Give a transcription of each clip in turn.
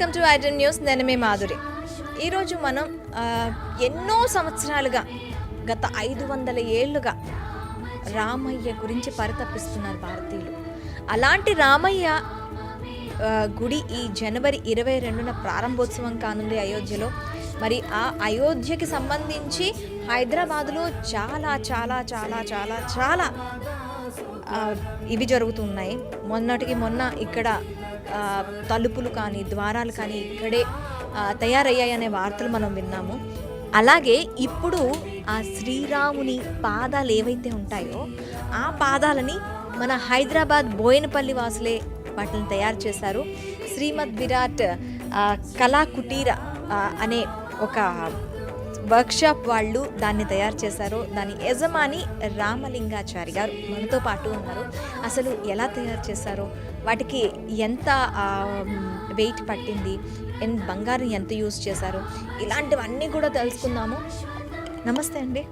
Welcome to ఐటన్ news. నేను మీ మాధురి. ఈరోజు మనం ఎన్నో సంవత్సరాలుగా గత 500 ఏళ్ళుగా రామయ్య గురించి పరితపిస్తున్నారు భారతీయులు. అలాంటి రామయ్య గుడి ఈ జనవరి 22న ప్రారంభోత్సవం కానుంది అయోధ్యలో. మరి ఆ అయోధ్యకి సంబంధించి హైదరాబాదులో చాలా చాలా చాలా చాలా చాలా ఇవి జరుగుతున్నాయి. మొన్నటికి మొన్న ఇక్కడ తలుపులు కానీ ద్వారాలు కానీ ఇక్కడే తయారయ్యాయనే వార్తలు మనం విన్నాము. అలాగే ఇప్పుడు ఆ శ్రీరాముని పాదాలు ఏవైతే ఉంటాయో ఆ పాదాలని మన హైదరాబాద్ బోయినపల్లి వాసులే వాటిని తయారు చేశారు. శ్రీమద్ విరాట్ కళాకుటీర అనే ఒక వర్క్షాప్ వాళ్ళు దాన్ని తయారు చేశారు. దాని యజమాని రామలింగాచారి గారు మనతో పాటు ఉన్నారు. అసలు ఎలా తయారు చేశారో, వాటికి ఎంత వెయిట్ పట్టింది, బంగారం ఎంత యూజ్ చేశారు, ఇలాంటివన్నీ కూడా తెలుసుకుందాము. నమస్తే అండి.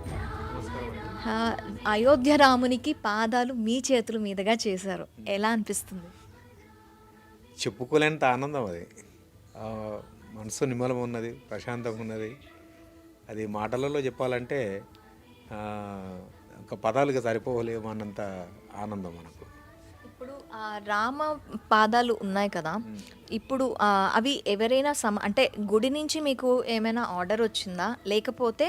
అయోధ్య రామునికి పాదాలు మీ చేతుల మీదుగా చేశారు, ఎలా అనిపిస్తుంది? చెప్పుకోలేనంత ఆనందం అది. మనసు నిమ్మలం ఉన్నది, ప్రశాంతంగా ఉన్నది. అది మాటలలో చెప్పాలంటే ఒక పదాలుగా సరిపోలేము అన్నంత ఆనందం మనకు. ఇప్పుడు రామ పాదాలు ఉన్నాయి కదా, ఇప్పుడు అవి ఎవరైనా అంటే గుడి నుంచి మీకు ఏమైనా ఆర్డర్ వచ్చిందా, లేకపోతే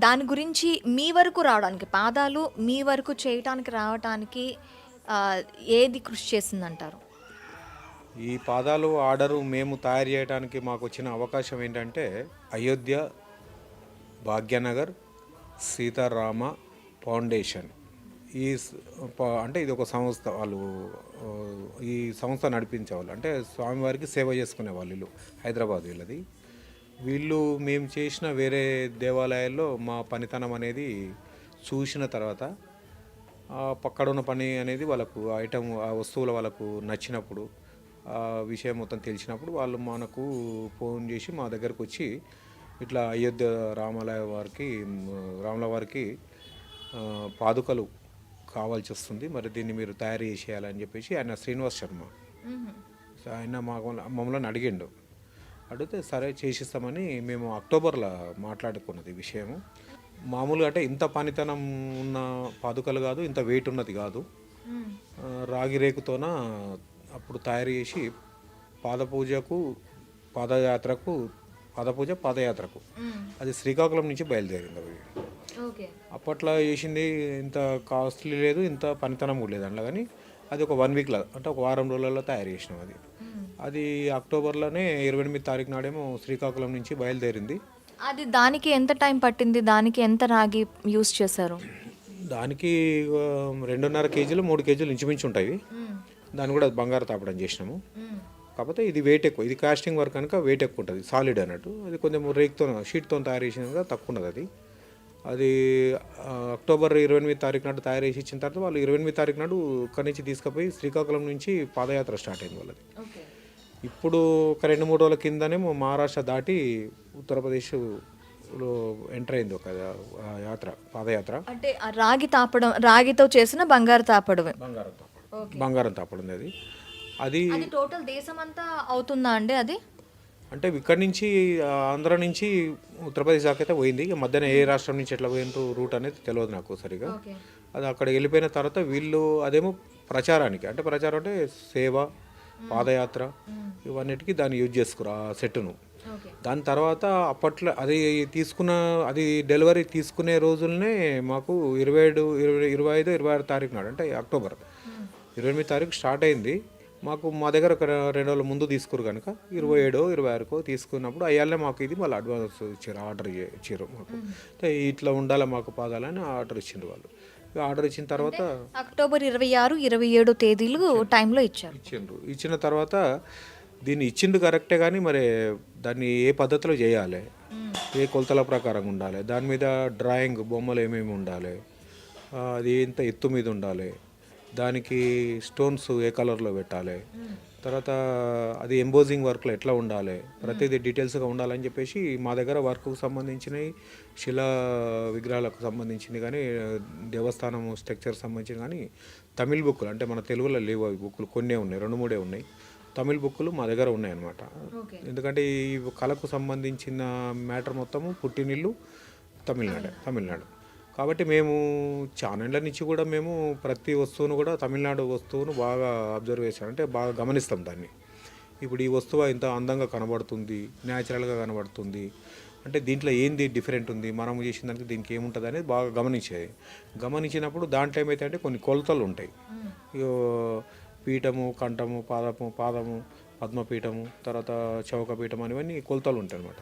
దాని గురించి మీ వరకు రావడానికి, పాదాలు మీ వరకు చేయటానికి రావటానికి ఏది కృషి చేసిందంటారు? ఈ పాదాలు ఆర్డరు మేము తయారు చేయడానికి మాకు వచ్చిన అవకాశం ఏంటంటే, అయోధ్య భాగ్యనగర్ సీతారామ ఫౌండేషన్ అంటే ఇది ఒక సంస్థ. వాళ్ళు ఈ సంస్థ నడిపించేవాళ్ళు, అంటే స్వామివారికి సేవ చేసుకునే వాళ్ళు హైదరాబాద్ వీళ్ళది. వీళ్ళు మేము చేసిన వేరే దేవాలయాల్లో మా పనితనం అనేది చూసిన తర్వాత పక్కడున్న పని అనేది వాళ్ళకు ఐటమ్ ఆ వస్తువుల వాళ్ళకు నచ్చినప్పుడు, ఆ విషయం మొత్తం తెలిసినప్పుడు వాళ్ళు మనకు ఫోన్ చేసి మా దగ్గరకు వచ్చి ఇట్లా అయోధ్య రాముల వారికి పాదుకలు కావాల్సి వస్తుంది, మరి దీన్ని మీరు తయారు చేసేయాలని చెప్పేసి ఆయన శ్రీనివాస్ శర్మ ఆయన మమ్మల్ని అడిగిండు. అడిగితే సరే చేసిస్తామని మేము అక్టోబర్లో మాట్లాడుకున్నది ఈ విషయము. మామూలుగా అంటే ఇంత పనితనం ఉన్న పాదుకలు కాదు, ఇంత వెయిట్ ఉన్నది కాదు. రాగి రేకుతోన అప్పుడు తయారు చేసి పాదయాత్రకు అది శ్రీకాకుళం నుంచి బయలుదేరింది. అవి అప్పట్లో చేసింది ఇంత కాస్ట్లీ లేదు, ఇంత పనితనం కూడా లేదు అందులో. కానీ అది ఒక 1 వీక్లో, అంటే ఒక వారం రోజులలో తయారు చేసినాం. అది అక్టోబర్లోనే 28 తారీఖు నాడేమో శ్రీకాకుళం నుంచి బయలుదేరింది. అది దానికి ఎంత టైం పట్టింది, దానికి ఎంత రాగి యూస్ చేశారు? దానికి 2.5 కేజీలు 3 కేజీలు ఇంచుమించు ఉంటాయి. దాన్ని కూడా బంగారు తాపడం చేసినాము. కాకపోతే ఇది వెయిట్ ఎక్కువ, ఇది కాస్టింగ్ వర్క్ కనుక వెయిట్ ఎక్కువ ఉంటుంది, సాలిడ్ అన్నట్టు. అది కొంచెం రేక్తో షీట్తో తయారు చేసిన తక్కువ ఉన్నది. అది అక్టోబర్ 28 తారీఖు నాడు తయారు చేసి ఇచ్చిన తర్వాత వాళ్ళు 28 తారీఖు నాడు ఇక్కడి నుంచి తీసుకుపోయి శ్రీకాకుళం నుంచి పాదయాత్ర స్టార్ట్ అయింది వాళ్ళది. ఇప్పుడు ఒక 2-3 రోజుల కిందనేమో మహారాష్ట్ర దాటి ఉత్తరప్రదేశ్లో ఎంటర్ అయింది ఒక పాదయాత్ర. అంటే రాగితో చేసిన బంగారం తాపడం అది టోటల్ దేశం అంతా అవుతుందా అండి? అది అంటే ఇక్కడి నుంచి ఆంధ్ర నుంచి ఉత్తరప్రదేశ్ దాకా అయితే పోయింది. మధ్యాహ్నం ఏ రాష్ట్రం నుంచి ఎట్లా పోయిన రూట్ అనేది తెలియదు నాకు సరిగా. అది అక్కడ వెళ్ళిపోయిన తర్వాత వీళ్ళు అదేమో ప్రచారానికి, అంటే ప్రచారం అంటే సేవ, పాదయాత్ర ఇవన్నిటికీ దాన్ని యూజ్ చేసుకురు ఆ సెట్ను. దాని తర్వాత అప్పట్లో అది డెలివరీ తీసుకునే రోజులనే మాకు 25-26 తారీఖు నాడు, అంటే అక్టోబర్ 28 తారీఖు స్టార్ట్ అయింది. మా దగ్గర ఒక 2 రోజుల ముందు తీసుకురు కనుక 27-26 తీసుకున్నప్పుడు అయ్యాలే మాకు ఇది వాళ్ళు అడ్వాన్స్ ఇచ్చారు, ఆర్డర్ ఇచ్చారు మాకు. ఇట్లా ఉండాలి మాకు పాదాలని ఆర్డర్ ఇచ్చిండ్రు వాళ్ళు. ఆర్డర్ ఇచ్చిన తర్వాత అక్టోబర్ 26-27 తేదీలు టైంలో ఇచ్చిన తర్వాత దీన్ని ఇచ్చిండు కరెక్టే, కానీ మరి దాన్ని ఏ పద్ధతిలో చేయాలి, ఏ కొలతల ప్రకారం ఉండాలి, దాని మీద డ్రాయింగ్ బొమ్మలు ఏమేమి ఉండాలి, అది ఎంత ఎత్తు మీద ఉండాలి, దానికి స్టోన్స్ ఏ కలర్లో పెట్టాలి, తర్వాత అది ఎంబోజింగ్ వర్క్లో ఎట్లా ఉండాలి, ప్రతిదీ డీటెయిల్స్గా ఉండాలని చెప్పేసి మా దగ్గర వర్క్కు సంబంధించినవి, శిలా విగ్రహాలకు సంబంధించింది కానీ, దేవస్థానం స్ట్రక్చర్ సంబంధించిన కానీ తమిళ్ బుక్కులు, అంటే మన తెలుగులో లేవు అవి బుక్కులు, కొన్నే ఉన్నాయి, 2-3 ఉన్నాయి. తమిళ్ బుక్కులు మా దగ్గర ఉన్నాయన్నమాట. ఎందుకంటే ఈ కళకు సంబంధించిన మ్యాటర్ మొత్తము పుట్టినిల్లు తమిళనాడు కాబట్టి మేము చానేళ్ళ నుంచి కూడా మేము ప్రతి వస్తువును కూడా తమిళనాడు వస్తువును బాగా అబ్జర్వ్ చేసాం, అంటే బాగా గమనిస్తాం దాన్ని. ఇప్పుడు ఈ వస్తువు ఇంత అందంగా కనబడుతుంది, న్యాచురల్గా కనబడుతుంది, అంటే దీంట్లో ఏంది డిఫరెంట్ ఉంది, మనం చేసిన దానికి దీనికి ఏముంటుంది అనేది బాగా గమనించినప్పుడు దాంట్లో ఏమైతే అంటే కొన్ని కొలతలు ఉంటాయి. పీఠము, కంఠము, పాదము, పద్మపీఠము, తర్వాత చౌకపీఠం అనేవన్నీ కొలతలు ఉంటాయి అన్నమాట.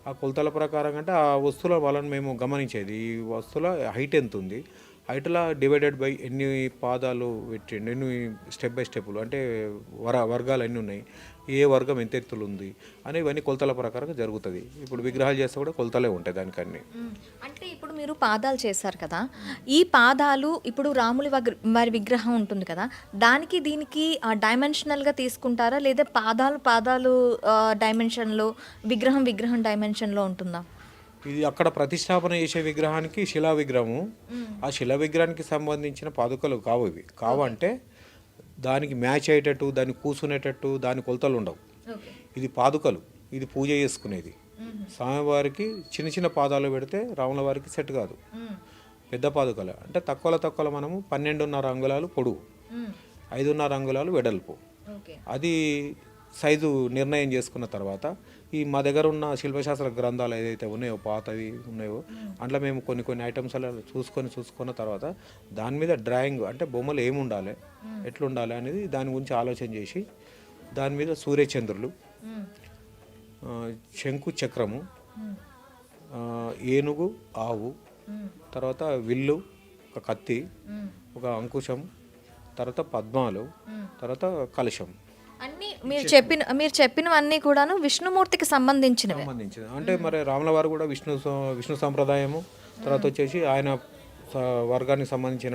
ఆ కొలతల ప్రకారం అంటే ఆ వస్తువుల వాళ్ళని మేము గమనించేది, ఈ వస్తువుల హైట్ ఎంత ఉంది, హైట్లో డివైడెడ్ బై ఎన్ని పాదాలు పెట్టిండు, ఎన్ని స్టెప్ బై స్టెప్పులు, అంటే వర్గాలు ఎన్ని ఉన్నాయి, ఏ వర్గం ఎంత ఎత్తులు ఉంది అని ఇవన్నీ కొలతల ప్రకారం జరుగుతుంది. ఇప్పుడు విగ్రహాలు చేస్తే కూడా కొలతలే ఉంటాయి దానికన్నీ. అంటే ఇప్పుడు మీరు పాదాలు చేశారు కదా, ఈ పాదాలు ఇప్పుడు రాములి వారి విగ్రహం ఉంటుంది కదా, దానికి దీనికి డైమెన్షనల్గా తీసుకుంటారా, లేదా పాదాలు డైమెన్షన్లో, విగ్రహం డైమెన్షన్లో ఉంటుందా? ఇది అక్కడ ప్రతిష్టాపన చేసే విగ్రహానికి శిలా విగ్రహము, ఆ శిలా విగ్రహానికి సంబంధించిన పాదుకలు కావంటే దానికి మ్యాచ్ అయ్యేటట్టు, దాన్ని కూర్చునేటట్టు దాని కొలతలు ఉండవు. ఇది పాదుకలు, ఇది పూజ చేసుకునేది. స్వామివారికి చిన్న చిన్న పాదాలు పెడితే రాముల వారికి సెట్ కాదు. పెద్ద పాదుకలు అంటే తక్కువలో మనము 12.5 అంగుళాలు పొడవు, 5.5 అంగుళాలు వెడల్పు, అది సైజు నిర్ణయం చేసుకున్న తర్వాత ఈ మా దగ్గర ఉన్న శిల్పశాస్త్ర గ్రంథాలు ఏదైతే ఉన్నాయో, పాతవి ఉన్నాయో, అందులో మేము కొన్ని ఐటమ్స్ అలా చూసుకున్న తర్వాత దాని మీద డ్రాయింగ్, అంటే బొమ్మలు ఏముండాలి, ఎట్లుండాలి అనేది దాని గురించి ఆలోచన చేసి దాని మీద సూర్యచంద్రులు, శంకు చక్రము, ఏనుగు, ఆవు, తర్వాత విల్లు, ఒక కత్తి, ఒక అంకుశం, తర్వాత పద్మాలు, తర్వాత కలశం. అన్నీ మీరు చెప్పినవన్నీ కూడాను విష్ణుమూర్తికి సంబంధించినవి. అంటే మరి రాముల వారు కూడా విష్ణు సంప్రదాయము, తర్వాత వచ్చేసి ఆయన వర్గానికి సంబంధించిన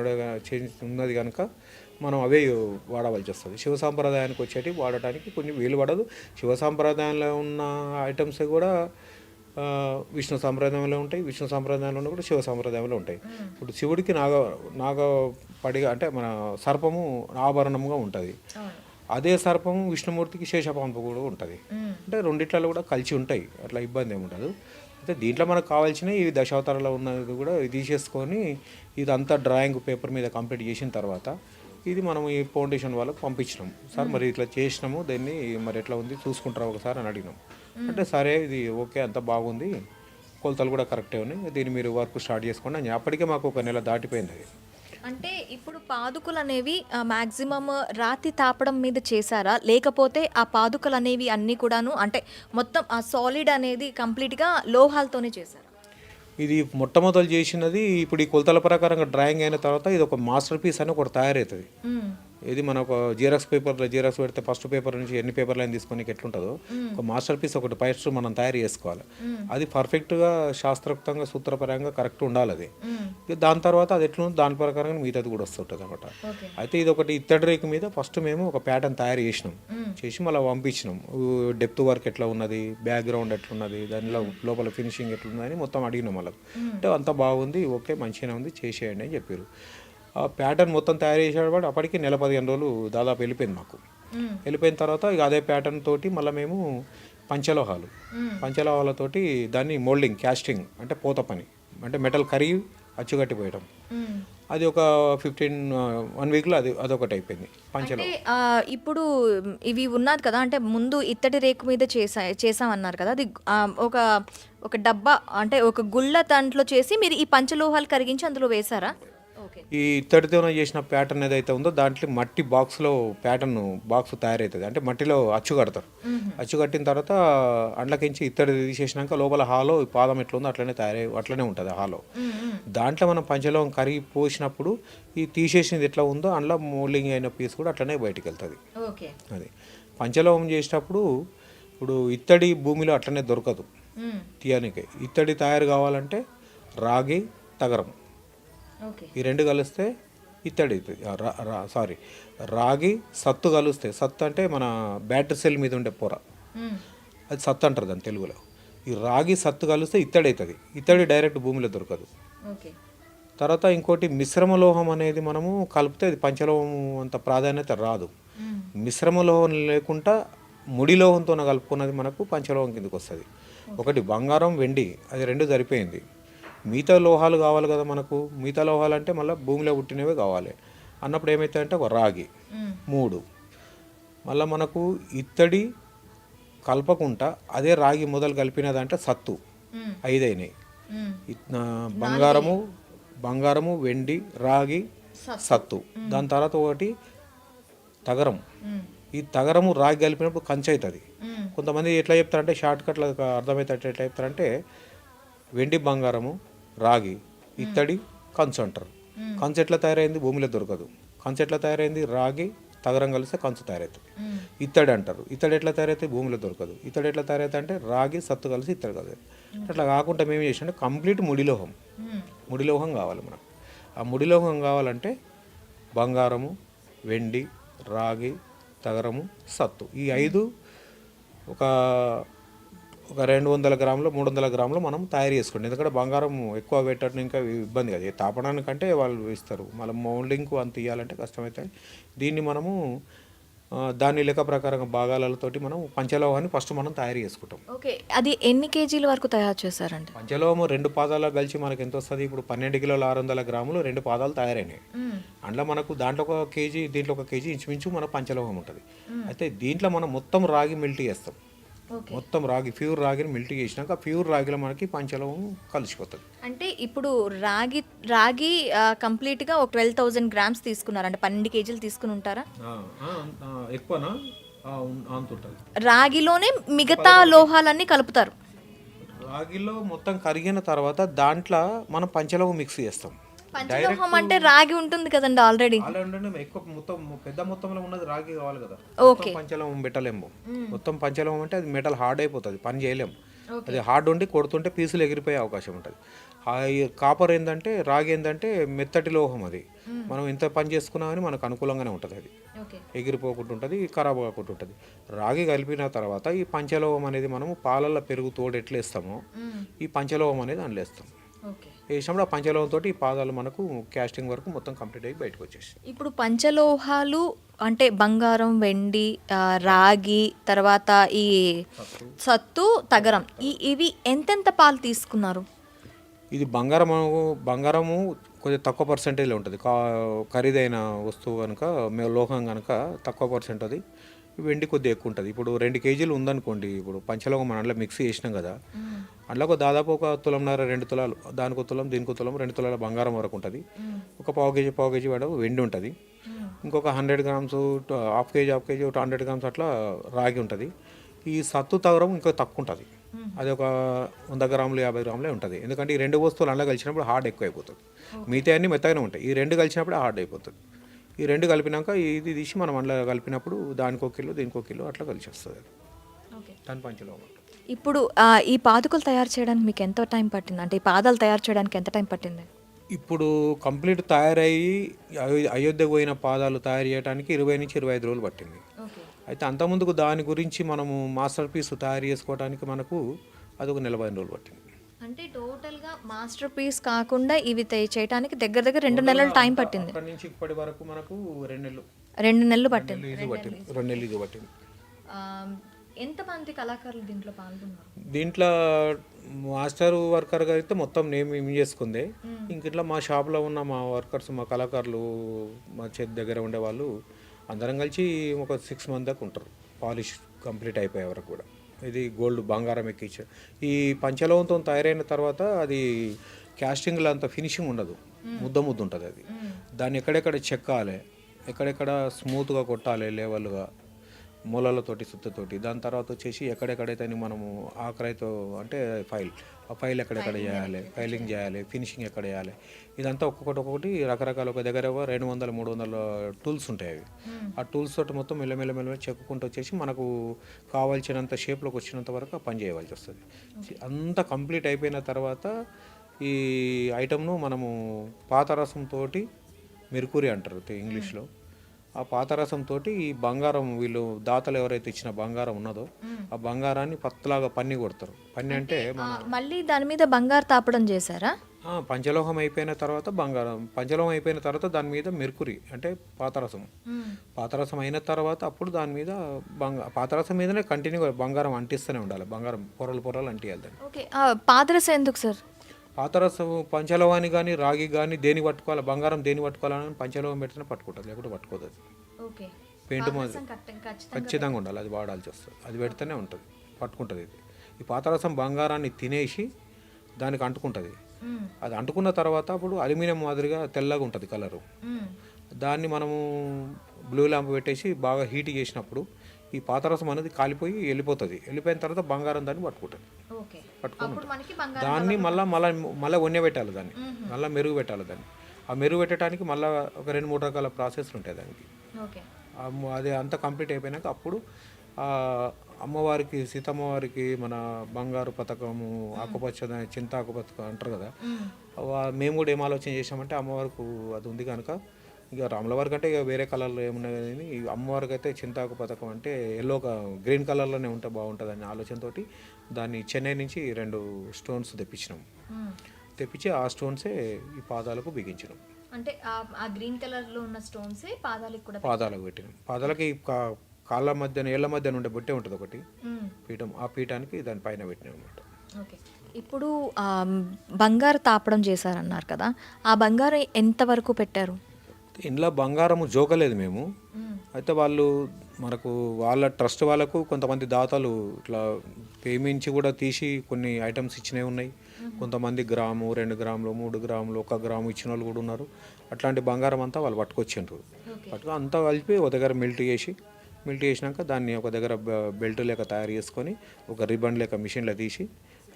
ఉన్నది కనుక మనం అవే వాడవలసి వస్తుంది. శివ సాంప్రదాయానికి వచ్చేటి వాడటానికి కొంచెం వీలు పడదు. శివ సాంప్రదాయంలో ఉన్న ఐటమ్స్ కూడా విష్ణు సాంప్రదాయంలో ఉంటాయి, విష్ణు సాంప్రదాయంలో కూడా శివ సాంప్రదాయంలో ఉంటాయి. ఇప్పుడు శివుడికి నాగపడిగా, అంటే మన సర్పము ఆభరణంగా ఉంటుంది. అదే సర్పము విష్ణుమూర్తికి శేషపాంపు కూడా ఉంటుంది. అంటే రెండిట్లలో కూడా కలిసి ఉంటాయి, అట్లా ఇబ్బంది ఏమి ఉండదు. అయితే దీంట్లో మనకు కావాల్సిన ఈ దశావతారాలు ఉన్నది కూడా తీసేసుకొని ఇదంతా డ్రాయింగ్ పేపర్ మీద కంప్లీట్ చేసిన తర్వాత ఇది మనం ఈ ఫౌండేషన్ వాళ్ళకి పంపించినాం. సార్ మరి ఇట్లా చేసినాము, దీన్ని మరి ఎట్లా ఉంది చూసుకుంటారా ఒకసారి అని అడిగినాం. అంటే సరే ఇది ఓకే, అంత బాగుంది, కొలతలు కూడా కరెక్టే ఉన్నాయి, దీన్ని మీరు వర్క్ స్టార్ట్ చేసుకోండి అని. అప్పటికే మాకు 1 నెల దాటిపోయింది. అది అంటే ఇప్పుడు పాదుకలు అనేవి మ్యాక్సిమం రాతి తాపడం మీద చేశారా, లేకపోతే ఆ పాదుకలు అనేవి అన్నీ కూడాను అంటే మొత్తం ఆ సాలిడ్ అనేది కంప్లీట్గా లోహాలతోనే చేశారా? ఇది మొట్టమొదలు చేసినది ఇప్పుడు ఈ కొలతల ప్రకారంగా డ్రాయింగ్ అయిన తర్వాత ఇది ఒక మాస్టర్ పీస్ అని ఒకటి తయారవుతుంది. ఇది మన ఒక జిరాక్స్ పేపర్లో జిరాక్స్ పెడితే ఫస్ట్ పేపర్ నుంచి ఎన్ని పేపర్లు అయినా తీసుకొని ఎట్లుంటుందో ఒక మాస్టర్ పీస్ ఒకటి ఫస్ట్ మనం తయారు చేసుకోవాలి. అది పర్ఫెక్ట్గా శాస్త్రోక్తంగా సూత్రపరంగా కరెక్ట్ ఉండాలి. అది దాని తర్వాత అది ఎట్లుంది దాని ప్రకారంగా మిగతాది కూడా వస్తుంటుంది అనమాట. అయితే ఇది ఒకటి ఇత్తడి రేకు మీద ఫస్ట్ మేము ఒక ప్యాటర్న్ తయారు చేసి మళ్ళీ పంపించినాం. డెప్త్ వర్క్ ఎట్లా ఉన్నది, బ్యాక్గ్రౌండ్ ఎట్లున్నది, దానిలో లోపల ఫినిషింగ్ ఎట్లున్నది అని మొత్తం అడిగినాం వాళ్ళకి. అంటే అంత బాగుంది, ఓకే మంచిగానే ఉంది, చేసేయండి అని చెప్పారు. ఆ ప్యాటర్న్ మొత్తం తయారు చేసేవాడు అప్పటికి 15 రోజులు దాదాపు వెళ్ళిపోయింది మాకు. వెళ్ళిపోయిన తర్వాత ఇక అదే ప్యాటర్న్ తోటి మళ్ళీ మేము పంచలోహాలతోటి దాన్ని మోల్డింగ్, క్యాస్టింగ్ అంటే పోత పని, అంటే మెటల్ కరిగి అచ్చుగట్టిపోయడం, అది ఒక 1 వీక్లో అదొకటి అయిపోయింది పంచలో. ఇప్పుడు ఇవి ఉన్నది కదా, అంటే ముందు ఇత్తడి రేకు మీద చేసామన్నారు కదా, అది ఒక డబ్బా అంటే ఒక గుళ్ళ దాంట్లో చేసి మీరు ఈ పంచలోహాలు కరిగించి అందులో వేశారా? ఈ ఇత్తడితో చేసిన ప్యాటర్న్ ఏదైతే ఉందో దాంట్లో మట్టి బాక్స్లో బాక్స్ తయారవుతుంది. అంటే మట్టిలో అచ్చు కడతారు. అచ్చు కట్టిన తర్వాత అండ్లకించి ఇత్తడి తీసేసినాక లోపల హాలో పాదం ఎట్లా ఉందో అట్లనే ఉంటుంది హాలో. దాంట్లో మనం పంచలోహం కరిగి పోసినప్పుడు ఈ తీసేసినది ఎట్లా ఉందో అందులో మోల్డింగ్ అయిన పీస్ కూడా అట్లనే బయటికి వెళ్తుంది. అది పంచలోహం చేసేటప్పుడు ఇప్పుడు ఇత్తడి భూమిలో అట్లనే దొరకదు తీయనికి. ఇత్తడి తయారు కావాలంటే రాగి, తగరం ఈ 2 కలిస్తే ఇత్తడి అవుతుంది. రాగి, సత్తు కలిస్తే, సత్తు అంటే మన బ్యాటరీ సెల్ మీద ఉండే పొర, అది సత్తు అంటారు దాని తెలుగులో. ఈ రాగి సత్తు కలిస్తే ఇత్తడి అవుతుంది. ఇత్తడి డైరెక్ట్ భూమిలో దొరకదు. తర్వాత ఇంకోటి మిశ్రమ లోహం అనేది మనము కలిపితే అది పంచలోహం అంత ప్రాధాన్యత రాదు. మిశ్రమ లోహం లేకుండా ముడి లోహంతో కలుపుకున్నది మనకు పంచలోహం కిందకి వస్తుంది. ఒకటి బంగారం, వెండి, అది రెండు సరిపోయింది. మిగతా లోహాలు కావాలి కదా మనకు. మిగతా లోహాలు అంటే మళ్ళీ భూమిలో పుట్టినవే కావాలి అన్నప్పుడు ఏమవుతాయంటే ఒక రాగి 3, మళ్ళీ మనకు ఇత్తడి కలపకుండా అదే రాగి మొదలు కలిపినదంటే సత్తు 5 అయినాయి. బంగారము, వెండి, రాగి, సత్తు. దాని తర్వాత ఒకటి తగరం. ఈ తగరము రాగి కలిపినప్పుడు కంచె అవుతుంది. కొంతమంది ఎట్లా చెప్తారంటే షార్ట్ కట్లో అర్థమవుతారు. ఎట్లా చెప్తారంటే వెండి, బంగారము, రాగి, ఇత్తడి, కంచు అంటారు. కంచు ఎట్లా తయారైంది? భూమిలో దొరకదు. కంచు ఎట్లా తయారైంది? రాగి, తగరం కలిస్తే కంచు తయారవుతుంది. ఇత్తడి అంటారు. ఇత్తడి ఎట్లా తయారైతే? భూమిలో దొరకదు. ఇత్తడి ఎట్లా తయారైతే అంటే రాగి, సత్తు కలిసి ఇత్తడి కలిసి. అట్లా కాకుండా మేము చేసినట్టు కంప్లీట్ ముడిలోహం కావాలి మనకు. ఆ ముడిలోహం కావాలంటే బంగారము, వెండి, రాగి, తగరము, సత్తు, ఈ 5 ఒక 200 గ్రాములు 300 గ్రాములు మనం తయారు చేసుకోండి. ఎందుకంటే బంగారం ఎక్కువ పెట్టడం ఇంకా ఇబ్బంది కదా. తాపడానికంటే వాళ్ళు ఇస్తారు, మళ్ళీ మౌల్డింగ్కు అంత ఇవ్వాలంటే కష్టమవుతాయి. దీన్ని మనము దాని లెక్క ప్రకారంగా భాగాలతోటి మనం పంచలోహాన్ని ఫస్ట్ మనం తయారు చేసుకుంటాం. ఓకే, అది ఎన్ని కేజీల వరకు తయారు చేశారండి? పంచలోహము 2 పాదాలు కలిసి మనకి ఎంత వస్తుంది? ఇప్పుడు 12 కిలోల 600 గ్రాములు 2 పాదాలు తయారైనాయి. అందులో మనకు దాంట్లో 1 కేజీ, దీంట్లో 1 కేజీ ఇంచుమించు మన పంచలోహం ఉంటుంది. అయితే దీంట్లో మనం మొత్తం రాగి మెల్ట్ చేస్తాం. మొత్తం రాగి, ప్యూర్ రాగిని మెల్ట్ చేసినాక ప్యూర్ రాగిలో మనకి పంచలోహం కలిసిపోతుంది. అంటే ఇప్పుడు రాగి కంప్లీట్గా ఒక 12,000 గ్రామ్స్ తీసుకున్నారు అంటే 12 కేజీలు తీసుకుని ఉంటారా? ఎక్కువనా అంతుంటుంది. రాగిలోనే మిగతా లోహాలన్నీ కలుపుతారు. రాగిలో మొత్తం కరిగిన తర్వాత దాంట్లో మనం పంచలోహం మిక్స్ చేస్తాం. పంచలోహం అంటే రాగి ఉంటుంది కదండి ఆల్రెడీ. ఎక్కువ మొత్తం పెద్ద మొత్తంలో ఉన్నది రాగి కావాలి కదా. ఓకే, పంచలోహం పెట్టలేము. మొత్తం పంచలోహం అంటే అది మెటల్ హార్డ్ అయిపోతుంది, పని చేయలేము. అది హార్డ్ ఉండి కొడుతుంటే పీసులు ఎగిరిపోయే అవకాశం ఉంటుంది. కాపర్ ఏంటంటే, రాగి ఏంటంటే మెత్తటి లోహం. అది మనం ఎంత పని చేసుకున్నా కానీ మనకు అనుకూలంగానే ఉంటుంది. అది ఎగిరిపోకుండా ఉంటుంది, ఖరాబ్ కాకుండా ఉంటుంది. రాగి కలిపిన తర్వాత ఈ పంచలోహం అనేది మనము పాలల్లో పెరుగు తోడు ఎట్లా వేస్తామో ఈ పంచలోహం అనేది అందులో వేస్తాం. వేసినప్పుడు ఆ పంచలోహంతో ఈ పాదాలు మనకు క్యాస్టింగ్ వరకు మొత్తం కంప్లీట్ అయ్యి బయటకు వచ్చేసి. ఇప్పుడు పంచలోహాలు అంటే బంగారం, వెండి, రాగి, తర్వాత ఈ సత్తు, తగరం, ఇవి ఎంతెంత పాలు తీసుకున్నారు? ఇది బంగారము కొంచెం తక్కువ పర్సెంటేజ్లో ఉంటుంది. ఖరీదైన వస్తువు కనుక, లోహం కనుక తక్కువ పర్సెంట్. అది వెండి కొద్దిగా ఎక్కువ ఉంటుంది. ఇప్పుడు 2 కేజీలు ఉందనుకోండి, ఇప్పుడు పంచలోహం మనం అందులో మిక్స్ చేసినాం కదా, అందులో దాదాపు 1 తులంన్నర 2 తులాలు, దానికి తులం, దీనికి తులం, 2 తులాల బంగారం వరకు ఉంటుంది. ఒక పావు కేజీ వెండి ఉంటుంది. ఇంకొక 100 గ్రామ్స్, హాఫ్ కేజీ 100 గ్రామ్స్ అట్లా రాగి ఉంటుంది. ఈ సత్తు తగరం ఇంకా తక్కువ ఉంటుంది. అది ఒక 100 గ్రాములు 50 గ్రాములే ఉంటుంది. ఎందుకంటే ఈ 2 వస్తువులు అందులో కలిసినప్పుడు హార్డ్ ఎక్కువ అయిపోతుంది. మిగతా అన్నీ మెత్తగానే ఉంటాయి. ఈ 2 కలిసినప్పుడు హార్డ్ అయిపోతుంది. ఈ 2 కలిపినాక ఇది తీసి మనం అందులో కలిపినప్పుడు దానికి 1 కిలో, దీనికి 1 కిలో అట్లా కలిసి వస్తుంది. దాని పంచలోహం. ఇప్పుడు ఈ పాదుకలు తయారు చేయడానికి మీకు ఎంత టైం పట్టింది? అంటే ఈ పాదాలు తయారు చేయడానికి ఎంత టైం పట్టింది? ఇప్పుడు కంప్లీట్ తయారయ్యి అయోధ్యకు పోయిన పాదాలు తయారు చేయడానికి 20 నుంచి 25 రోజులు పట్టింది. అయితే అంతకుముందుకు దాని గురించి మనము మాస్టర్ పీస్ తయారు చేసుకోవడానికి మనకు అదొక 40 రోజులు పట్టింది. అంటే టోటల్గా మాస్టర్ పీస్ కాకుండా ఇవి చేయడానికి దగ్గర 2 నెలలు టైం పట్టింది. అక్కడి నుంచి ఇప్పటి వరకు మనకు 2 నెలలు పట్టింది. 2 నెలలు ఇది పట్టింది. ఎంతమంది కళాకారులు దీంట్లో పాల్గొన్నారు? దీంట్లో మాస్టర్ వర్కర్గా అయితే మొత్తం నేను చేసుకుందే. ఇంక ఇట్లా మా షాప్లో ఉన్న మా వర్కర్స్, మా కళాకారులు, మా చేతి దగ్గర ఉండేవాళ్ళు అందరం కలిసి ఒక 6 మంది దాకా ఉంటారు. పాలిష్ కంప్లీట్ అయిపోయే వరకు కూడా. ఇది గోల్డ్ బంగారం ఎక్కించారు. ఈ పంచలోహంతో తయారైన తర్వాత అది క్యాస్టింగ్లో అంత ఫినిషింగ్ ఉండదు, ముద్ద ఉంటుంది. అది దాన్ని ఎక్కడెక్కడ చెక్కాలి, ఎక్కడెక్కడ స్మూత్గా కొట్టాలి, లెవెల్గా మూలలతోటి, సుత్తతోటి. దాని తర్వాత వచ్చేసి ఎక్కడెక్కడైతే మనము ఆఖరైతో అంటే ఆ ఫైల్ ఎక్కడెక్కడ చేయాలి, ఫైలింగ్ చేయాలి, ఫినిషింగ్ ఎక్కడ చేయాలి, ఇదంతా ఒక్కొక్కటి రకరకాల. ఒక దగ్గర 200-300 టూల్స్ ఉంటాయి. అవి ఆ టూల్స్ తోటి మొత్తం మెల్లమెల్ల చెక్కుంటూ వచ్చేసి మనకు కావాల్సినంత షేప్లోకి వచ్చినంత వరకు పని చేయవలసి వస్తుంది. అంతా కంప్లీట్ అయిపోయిన తర్వాత ఈ ఐటమ్ను మనము పాత రసంతో, మెర్కురీ అంటారు ఇంగ్లీష్లో, ఆ పాతరసంతో ఈ బంగారం వీళ్ళు దాతలు ఎవరైతే ఇచ్చిన బంగారం ఉన్నదో ఆ బంగారాన్ని పత్తులాగా పన్ని కొడతారు. పన్ని అంటే మళ్ళీ దాని మీద బంగారు తాపడం చేశారా? పంచలోహం అయిపోయిన తర్వాత బంగారం, పంచలోహం అయిపోయిన తర్వాత దాని మీద మెర్కురీ అంటే పాతరసం, పాతరసం అయిన తర్వాత అప్పుడు దాని మీద పాతరసం మీదనే కంటిన్యూగా బంగారం అంటిస్తూనే ఉండాలి. బంగారం పొరలు పొరలు అంటియాలి దాన్ని. ఓకే. పాదరసం ఎందుకు సార్? పాతరసం పంచలోహాన్ని కానీ రాగి కానీ దేని పట్టుకోవాలి, బంగారం దేని పట్టుకోవాలని పంచలోహం పెడితేనే పట్టుకుంటుంది, లేకపోతే పట్టుకోదు. అది ఓకే. పెయింట్ మాదిరి ఖచ్చితంగా ఉండాలి, అది వాడాల్సి వస్తుంది, అది పెడితేనే ఉంటుంది, పట్టుకుంటుంది. ఇది ఈ పాతరసం బంగారాన్ని తినేసి దానికి అంటుకుంటుంది. అది అంటుకున్న తర్వాత అప్పుడు అల్యూమినియం మాదిరిగా తెల్లగా ఉంటుంది కలరు. దాన్ని మనము బ్లూ ల్యాంప్ పెట్టేసి బాగా హీట్ చేసినప్పుడు ఈ పాతరసం అనేది కాలిపోయి వెళ్ళిపోతుంది. వెళ్ళిపోయిన తర్వాత బంగారం దాన్ని పట్టుకుంటుంది. పట్టుకుంటుంది దాన్ని మళ్ళీ వన్నె పెట్టాలి, దాన్ని మళ్ళీ మెరుగు పెట్టాలి. దాన్ని ఆ మెరుగు పెట్టడానికి మళ్ళీ ఒక 2-3 రకాల ప్రాసెస్లు ఉంటాయి దానికి. అది అంతా కంప్లీట్ అయిపోయినాక అప్పుడు అమ్మవారికి, సీతమ్మవారికి మన బంగారు పథకము, ఆకుపచ్చ చింత ఆకుపథకం అంటారు కదా, మేము కూడా ఏం ఆలోచన చేసామంటే అమ్మవారికి అది ఉంది కనుక ఇక రాముల వారికి అంటే ఇక వేరే కలర్లో ఏమున్నాయి కానీ అమ్మవారికి అయితే చింతాకు పథకం అంటే ఎల్లో గ్రీన్ కలర్లోనే ఉంటే బాగుంటుంది అనే ఆలోచనతో దాన్ని చెన్నై నుంచి 2 స్టోన్స్ తెప్పించినాం. తెప్పించి ఆ స్టోన్సే ఈ పాదాలకు బిగించినాం. అంటే ఆ గ్రీన్ కలర్లో ఉన్న స్టోన్స్ పాదాలకు పెట్టినాం. పాదాలకి కాళ్ళ మధ్యన ఏళ్ళ మధ్యన ఉండే బొట్టే ఉంటుంది ఒకటి పీఠం, ఆ పీఠానికి దానిపైన పెట్టినాం అన్నమాట. ఓకే. ఇప్పుడు బంగారు తాపడం చేశారన్నారు కదా, ఆ బంగారం ఎంతవరకు పెట్టారు? ఇంట్లో బంగారము జోకలేదు మేము. అయితే వాళ్ళు మనకు వాళ్ళ ట్రస్ట్ వాళ్ళకు కొంతమంది దాతలు ఇట్లా పేమించి కూడా తీసి కొన్ని ఐటమ్స్ ఇచ్చినవి ఉన్నాయి. కొంతమంది గ్రాము, 2 గ్రాములు, 3 గ్రాములు, 1 గ్రాము ఇచ్చిన వాళ్ళు కూడా ఉన్నారు. అట్లాంటి బంగారం అంతా వాళ్ళు పట్టుకొచ్చిండ్రు. అంతా కలిపి ఒక దగ్గర మెల్ట్ చేసినాక దాన్ని ఒక దగ్గర బెల్ట్ లేక తయారు చేసుకొని ఒక రిబన్ లేక మిషన్లో తీసి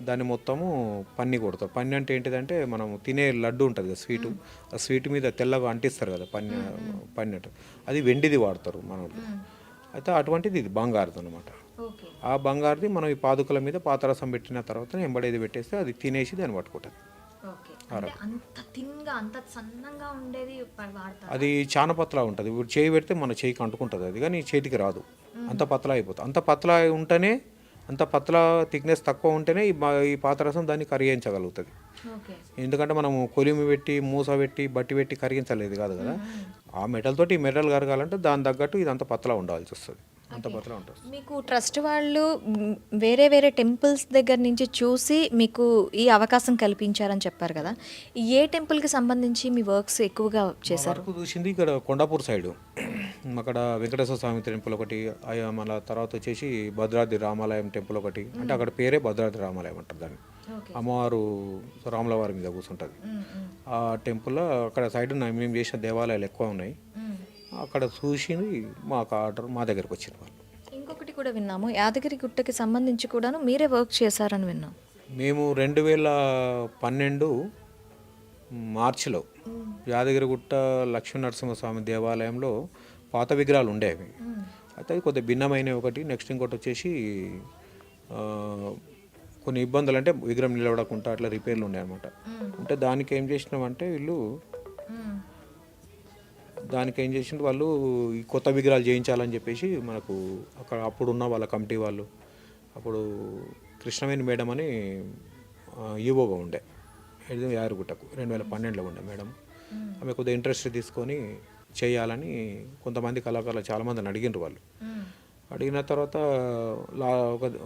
దాన్ని మొత్తము పన్ని కొడతారు. పన్ని అంటే ఏంటిదంటే మనం తినే లడ్డు ఉంటుంది కదా, స్వీటు, ఆ స్వీట్ మీద తెల్లగా అంటిస్తారు కదా పన్ని అది వెండిది వాడతారు మన వాళ్ళు. అయితే అటువంటిది ఇది బంగారుది అనమాట. ఆ బంగారుది మనం ఈ పాదుకల మీద పాతరసం పెట్టిన తర్వాత ఎంబడేది పెట్టేస్తే అది తినేసి దాన్ని పట్టుకుంటుంది. అది చాలా పతలా ఉంటుంది. ఇప్పుడు చేయి పెడితే మన చేయికి అంటుకుంటుంది అది, కానీ చేతికి రాదు, అంత పతలా అయిపోతుంది. అంత పతలా ఉంటేనే, అంత పతలా థిక్నెస్ తక్కువ ఉంటేనే ఈ పాతరసం దాన్ని కరిగించగలుగుతుంది. ఎందుకంటే మనము కొలిమి పెట్టి మూస పెట్టి బట్టి పెట్టి కరిగించలేదు కాదు కదా. ఆ మెటల్ తోటి ఈ మెటల్ కరగాలంటే దాని తగ్గట్టు ఇది అంత పతలా ఉండాల్సి వస్తుంది, అంత పతలా ఉంటుంది. మీకు ట్రస్ట్ వాళ్ళు వేరే వేరే టెంపుల్స్ దగ్గర నుంచి చూసి మీకు ఈ అవకాశం కల్పించారని చెప్పారు కదా, ఏ టెంపుల్కి సంబంధించి మీ వర్క్స్ ఎక్కువగా చేశారు? చూసింది ఇక్కడ కొండాపూర్ సైడు, అక్కడ వెంకటేశ్వర స్వామి టెంపుల్ ఒకటి, మళ్ళీ తర్వాత వచ్చేసి భద్రాద్రి రామాలయం టెంపుల్ ఒకటి. అంటే అక్కడ పేరే భద్రాద్రి రామాలయం అంటారు దాన్ని. అమ్మవారు రాముల వారి మీద కూర్చుంటుంది ఆ టెంపుల్లో. అక్కడ సైడ్ మేము చేసిన దేవాలయాలు ఎక్కువ ఉన్నాయి. అక్కడ చూసి మాకు ఆర్డర్ మా దగ్గరకు వచ్చిన వాళ్ళు. ఇంకొకటి కూడా విన్నాము, యాదగిరి గుట్టకి సంబంధించి కూడాను మీరే వర్క్ చేశారని విన్నాం. మేము 2012 మార్చిలో యాదగిరిగుట్ట లక్ష్మీ నరసింహస్వామి దేవాలయంలో పాత విగ్రహాలు ఉండేవి. అయితే కొద్దిగా భిన్నమైన ఒకటి. నెక్స్ట్ ఇంకోటి వచ్చేసి కొన్ని ఇబ్బందులు, అంటే విగ్రహం నిలబడకుండా అట్లా రిపేర్లు ఉన్నాయన్నమాట. అంటే దానికి ఏం చేసినామంటే వాళ్ళు ఈ కొత్త విగ్రహాలు చేయించాలని చెప్పేసి మనకు అక్కడ అప్పుడున్న వాళ్ళ కమిటీ వాళ్ళు, అప్పుడు కృష్ణవేణి మేడం అని ఈవోగా ఉండే యాదగిరిగుట్టకు 2012లో ఉండే మేడం. ఆమె కొద్దిగా ఇంట్రెస్ట్ తీసుకొని చేయాలని కొంతమంది కళాకారులు చాలామందిని అడిగినారు. వాళ్ళు అడిగిన తర్వాత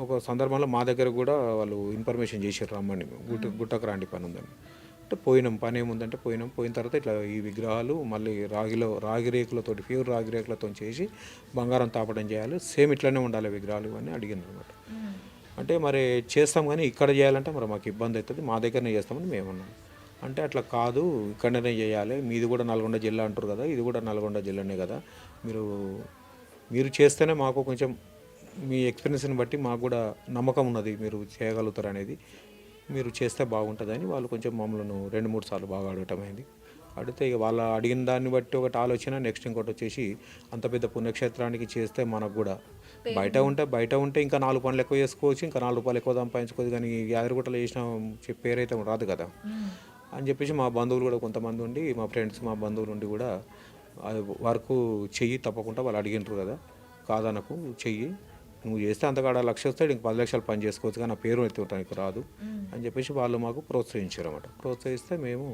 ఒక సందర్భంలో మా దగ్గర కూడా వాళ్ళు ఇన్ఫర్మేషన్ చేశారు, రమ్మని గుట్టకు రాండి పని ఉందని. అంటే పోయినాం, పని ఏముందంటే పోయిన తర్వాత ఇట్లా ఈ విగ్రహాలు మళ్ళీ రాగి రేకులతో, ప్యూర్ రాగి రేకులతో చేసి బంగారం తాపడం చేయాలి, సేమ్ ఇట్లనే ఉండాలి విగ్రహాలు ఇవన్నీ అడిగినారు అనమాట. అంటే మరి చేస్తాం కానీ ఇక్కడ చేయాలంటే మరి మాకు ఇబ్బంది అవుతుంది, మా దగ్గరనే చేస్తామని మేమన్నాం. అంటే అట్లా కాదు, ఇక్కడనే చేయాలి, మీది కూడా నల్గొండ జిల్లా అంటారు కదా, ఇది కూడా నల్గొండ జిల్లానే కదా, మీరు చేస్తేనే మాకు కొంచెం మీ ఎక్స్పీరియన్స్ని బట్టి మాకు కూడా నమ్మకం ఉన్నది, మీరు చేయగలుగుతారు అనేది, మీరు చేస్తే బాగుంటుందని వాళ్ళు కొంచెం మమ్మల్ని 2-3 సార్లు బాగా అడగటం అయింది. అడిగితే ఇక వాళ్ళు అడిగిన దాన్ని బట్టి ఒకటి ఆలోచన. నెక్స్ట్ ఇంకోటి వచ్చేసి అంత పెద్ద పుణ్యక్షేత్రానికి చేస్తే మనకు కూడా బయట ఉంటే ఇంకా 4 పనులు ఎక్కువ చేసుకోవచ్చు, ఇంకా 4 రూపాయలు ఎక్కువ సంపాదించుకోవచ్చు, కానీ యాదగిరిగుట్టలో చేసిన పేరైతే రాదు కదా అని చెప్పేసి మా బంధువులు కూడా కొంతమంది ఉండి, మా ఫ్రెండ్స్ మా బంధువులు ఉండి కూడా అది వర్క్ చెయ్యి తప్పకుండా వాళ్ళు అడిగినారు కదా, కాదనకు చెయ్యి, నువ్వు చేస్తే అంతకాడ లక్ష వస్తాడు, ఇంక 10 లక్షలు పని చేసుకోవచ్చు, కానీ నా పేరు ఎత్తుకోవడానికి రాదు అని చెప్పేసి వాళ్ళు మాకు ప్రోత్సహించారు అన్నమాట. ప్రోత్సహిస్తే మేము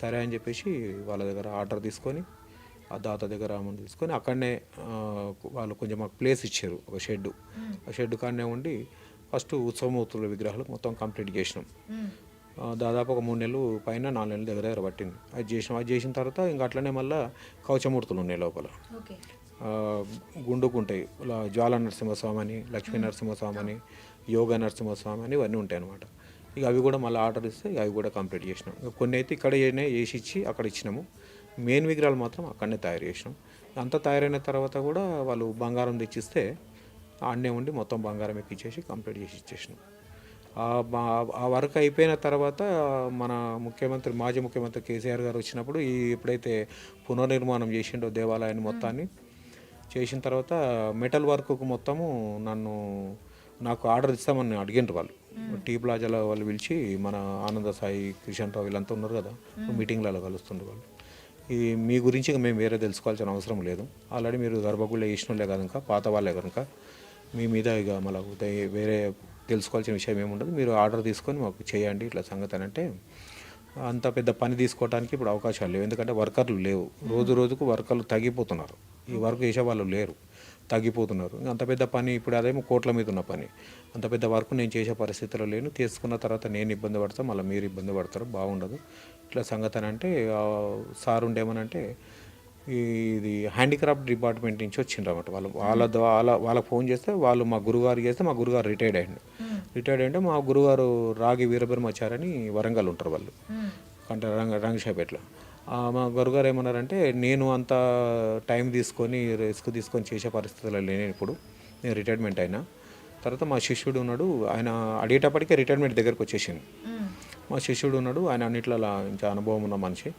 సరే అని చెప్పేసి వాళ్ళ దగ్గర ఆర్డర్ తీసుకొని, ఆ దాత దగ్గర అమౌంట్ తీసుకొని అక్కడనే వాళ్ళు కొంచెం మాకు ప్లేస్ ఇచ్చారు, ఒక షెడ్. ఆ షెడ్ కాడనే ఉండి ఫస్ట్ ఉత్సవమూర్తుల విగ్రహాలు మొత్తం కంప్లీట్ చేసినాం. దాదాపు ఒక 3 నెలలు పైన 4 నెలల దగ్గర పట్టింది. అది చేసిన తర్వాత ఇంకా అట్లనే మళ్ళీ కవచమూర్తులు ఉన్నాయి లోపల, గుండుకు ఉంటాయి. జ్వాల నరసింహస్వామి అని, లక్ష్మీ నరసింహస్వామి అని, యోగ నరసింహస్వామి అని ఇవన్నీ ఉంటాయి అన్నమాట. ఇక అవి కూడా మళ్ళీ ఆర్డర్ ఇస్తే అవి కూడా కంప్లీట్ చేసినాం. ఇక కొన్ని అయితే ఇక్కడ వేసి ఇచ్చి అక్కడ ఇచ్చినాము. మెయిన్ విగ్రహాలు మాత్రం అక్కడనే తయారు చేసినాం. అంతా తయారైన తర్వాత కూడా వాళ్ళు బంగారం తెచ్చిస్తే ఆడనే ఉండి మొత్తం బంగారం ఎక్కిచ్చేసి కంప్లీట్ చేసి ఇచ్చేసినాం. ఆ వర్క్ అయిపోయిన తర్వాత మన మాజీ ముఖ్యమంత్రి కేసీఆర్ గారు వచ్చినప్పుడు ఎప్పుడైతే పునర్నిర్మాణం చేసిండో దేవాలయాన్ని మొత్తాన్ని చేసిన తర్వాత మెటల్ వర్క్కు మొత్తము నాకు ఆర్డర్ ఇస్తామని అడిగిండ్రు వాళ్ళు. టీ ప్లాజాలో వాళ్ళు పిలిచి, మన ఆనంద సాయి, కిషన్ రావు వీళ్ళంతా ఉన్నారు కదా, మీటింగ్లలో కలుస్తుండ్రు వాళ్ళు. ఇది మీ గురించి మేము వేరే తెలుసుకోవాల్సిన అవసరం లేదు, ఆల్రెడీ మీరు గర్భగుళ్ళ వేసినోళ్ళే కనుక, పాత వాళ్ళే కనుక మీ మీద ఇక మళ్ళీ వేరే తెలుసుకోవాల్సిన విషయం ఏముండదు, మీరు ఆర్డర్ తీసుకొని మాకు చేయండి ఇట్లా సంగతి అని అంటే, అంత పెద్ద పని తీసుకోవడానికి ఇప్పుడు అవకాశాలు లేవు. ఎందుకంటే వర్కర్లు లేవు, రోజు రోజుకు వర్కర్లు తగ్గిపోతున్నారు, ఈ వర్క్ చేసే వాళ్ళు లేరు, తగ్గిపోతున్నారు. అంత పెద్ద పని ఇప్పుడు అదేమో కోట్ల మీద ఉన్న పని, అంత పెద్ద వర్క్ నేను చేసే పరిస్థితిలో లేను. తీసుకున్న తర్వాత నేను ఇబ్బంది పడతాను, మళ్ళీ మీరు ఇబ్బంది పడతారు, బాగుండదు ఇట్లా సంగతి అని అంటే, సార్ ఉండేమనంటే ఇది హ్యాండిక్రాఫ్ట్ డిపార్ట్మెంట్ నుంచి వచ్చిండ్రన్నమాట. వాళ్ళకి ఫోన్ చేస్తే వాళ్ళు మా గురుగారికి చేస్తే, మా గురుగారు రిటైర్డ్ అయ్యింటే మా గురుగారు రాగి వీరబ్రహ్మచారి వరంగల్ ఉంటారు వాళ్ళు, అంటే రంగశాపేటలో. మా గురుగారు ఏమన్నారంటే, నేను అంత టైం తీసుకొని రిస్క్ తీసుకొని చేసే పరిస్థితుల్లో లేను ఇప్పుడు, నేను రిటైర్మెంట్ అయినా. తర్వాత మా శిష్యుడు ఉన్నాడు, ఆయన అడిగేటప్పటికే రిటైర్మెంట్ దగ్గరకు వచ్చేసింది. మా శిష్యుడు ఉన్నాడు, ఆయన అన్నిట్లో ఇంకా అనుభవం ఉన్న మనిషి,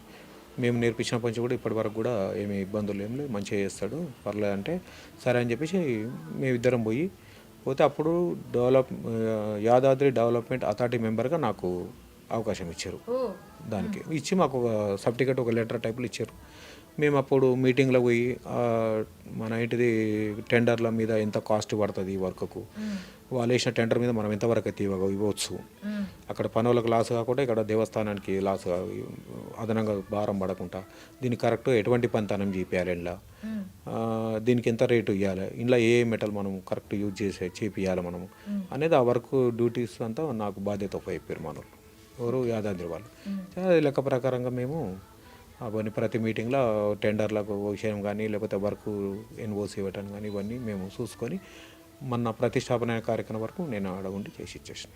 మేము నేర్పించిన పని కూడా ఇప్పటివరకు కూడా ఏమి ఇబ్బందులు ఏం లేదు, మంచిగా చేస్తాడు, పర్లేదు అంటే సరే అని చెప్పేసి మేమిద్దరం పోతే అప్పుడు యాదాద్రి డెవలప్మెంట్ అథారిటీ మెంబర్గా నాకు అవకాశం ఇచ్చారు. దానికి ఇచ్చి మాకు ఒక సర్టిఫికేట్, ఒక లెటర్ టైపులు ఇచ్చారు. మేము అప్పుడు మీటింగ్లో పోయి మన ఏంటిది టెండర్ల మీద ఎంత కాస్ట్ పడుతుంది ఈ వర్క్కు, వాళ్ళు వేసిన టెండర్ మీద మనం ఎంతవరకు అయితే ఇవ్వచ్చు, అక్కడ పనులకు లాస్ కాకుండా ఇక్కడ దేవస్థానానికి లాస్ అదనంగా భారం పడకుండా దీనికి కరెక్ట్ ఎటువంటి పనితనం చేయాలి, ఇలా దీనికి ఎంత రేటు ఇవ్వాలి, ఇలా ఏ మెటల్ మనం కరెక్ట్ యూజ్ చేపియాలి మనము అనేది, ఆ వర్క్ డ్యూటీస్ అంతా నాకు బాధ్యత అయిపోయారు మన ఎవరు యాదాద్రి వాళ్ళు. లెక్క ప్రకారంగా మేము అవన్నీ ప్రతి మీటింగ్లో టెండర్లకు విషయం కానీ, లేకపోతే వర్క్ ఎన్ఓసి ఇవ్వటం కానీ ఇవన్నీ మేము చూసుకొని మన ప్రతిష్టాపన కార్యక్రమం వరకు నేను ఆడ ఉండి చేసి ఇచ్చేసిన.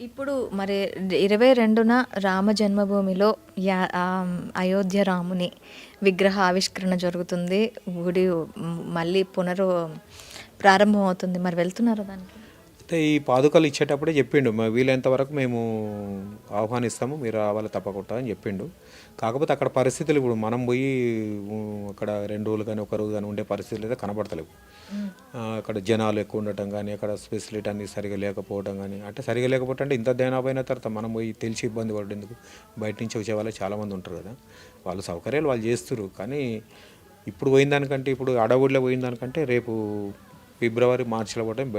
ఇప్పుడు మరి 22న రామ జన్మభూమిలో అయోధ్య రాముని విగ్రహ ఆవిష్కరణ జరుగుతుంది, గుడి మళ్ళీ ప్రారంభం అవుతుంది, మరి వెళ్తున్నారా దానికి? అయితే ఈ పాదుకలు ఇచ్చేటప్పుడే చెప్పిండు, వీలైనంత వరకు మేము ఆహ్వానిస్తాము, మీరు రావాలి తప్పకుండా అని చెప్పిండు. కాకపోతే అక్కడ పరిస్థితులు ఇప్పుడు మనం పోయి అక్కడ 2 రోజులు కానీ 1 రోజు కానీ ఉండే పరిస్థితులు అయితే కనబడతలేవు. అక్కడ జనాలు ఎక్కువ ఉండటం కానీ, అక్కడ ఫెసిలిటీ అన్నీ సరిగా లేకపోవడం కానీ, అంటే సరిగా లేకపోతే అంటే ఇంత జనాభా అయిన తర్వాత మనం పోయి తెలిసి ఇబ్బంది పడేందుకు, బయట నుంచి వచ్చే వాళ్ళు చాలామంది ఉంటారు కదా, వాళ్ళ సౌకర్యాలు వాళ్ళు చేస్తారు. కానీ ఇప్పుడు పోయిన దానికంటే, ఇప్పుడు అడవుడిలో పోయిన దానికంటే రేపు ఫిబ్రవరి మార్చిలో పోవడం